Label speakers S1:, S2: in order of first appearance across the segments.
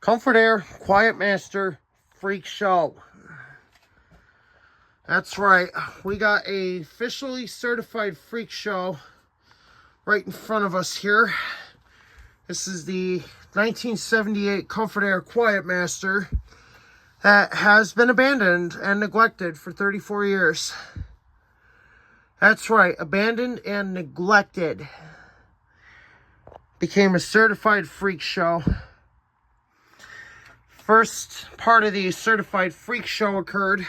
S1: Comfort-Aire, Quietmaster, Freakshow. That's right. We got a officially certified Freakshow right in front of us here. This is the 1978 Comfort-Aire Quietmaster that has been abandoned and neglected for 34 years. That's right, abandoned and neglected. Became a certified Freakshow. First part of the certified Freakshow occurred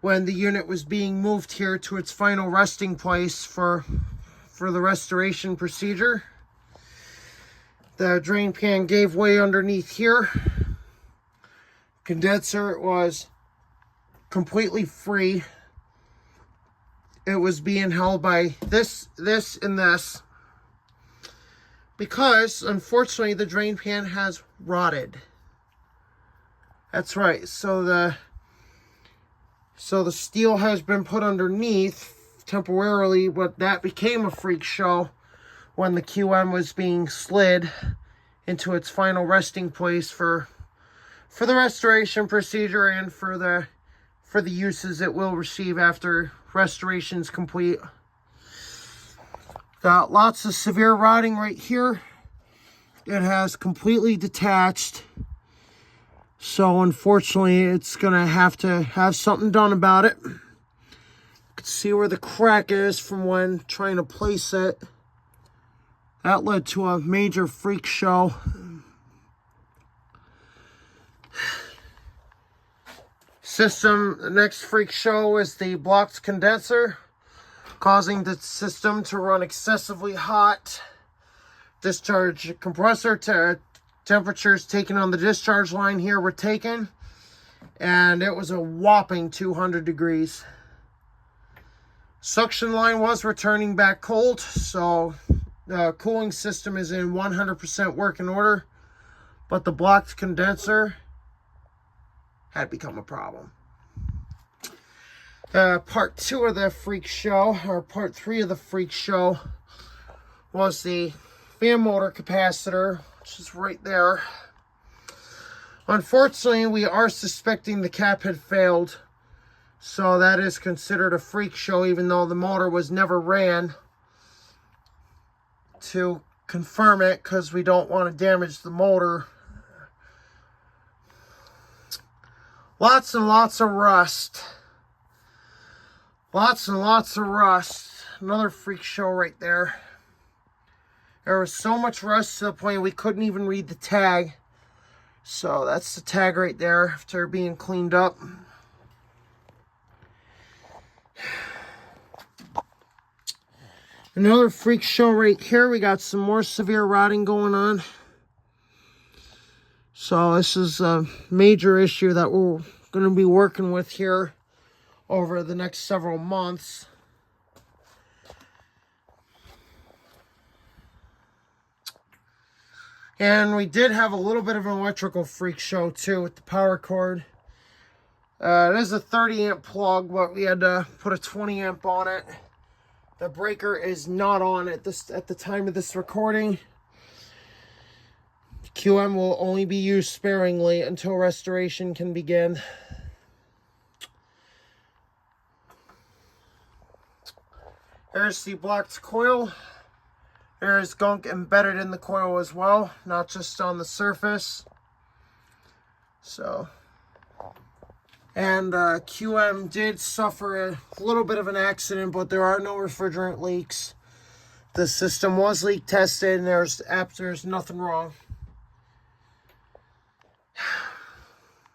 S1: when the unit was being moved here to its final resting place for the restoration procedure. The drain pan gave way underneath here. Condenser was completely free. It was being held by this, and this. Because, unfortunately, the drain pan has rotted. That's right. So the steel has been put underneath temporarily, but that became a Freakshow when the QM was being slid into its final resting place for the restoration procedure and for the uses it will receive after restoration is complete. Got lots of severe rotting right here. It has completely detached. So unfortunately, it's going to have something done about it. You can see where the crack is from when trying to place it. That led to a major Freakshow. The next Freakshow is the blocked condenser, causing the system to run excessively hot. Discharge compressor temperatures taken on the discharge line here were taken, and it was a whopping 200 degrees. Suction line was returning back cold, so the cooling system is in 100% working order, but the blocked condenser had become a problem. Part 2 of the Freakshow, or part 3 of the Freakshow, was the fan motor capacitor, which is right there. Unfortunately, we are suspecting the cap had failed, so that is considered a Freakshow, even though the motor was never ran, to confirm it, because we don't want to damage the motor. Lots and lots of rust. Lots and lots of rust. Another Freakshow right there. There was so much rust to the point we couldn't even read the tag. So that's the tag right there after being cleaned up. Another Freakshow right here. We got some more severe rotting going on. So this is a major issue that we're going to be working with here over the next several months. And we did have a little bit of an electrical Freakshow too with the power cord. It is a 30 amp plug, but we had to put a 20 amp on it. The breaker is not on at the time of this recording. QM will only be used sparingly until restoration can begin. There's the blocked coil. There's gunk embedded in the coil as well, not just on the surface. So, and QM did suffer a little bit of an accident, but there are no refrigerant leaks. The system was leak tested, and there's nothing wrong.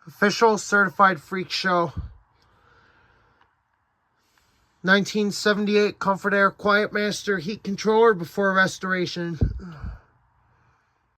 S1: Official certified Freakshow. 1978 Comfort-Aire Quietmaster heat controller before restoration.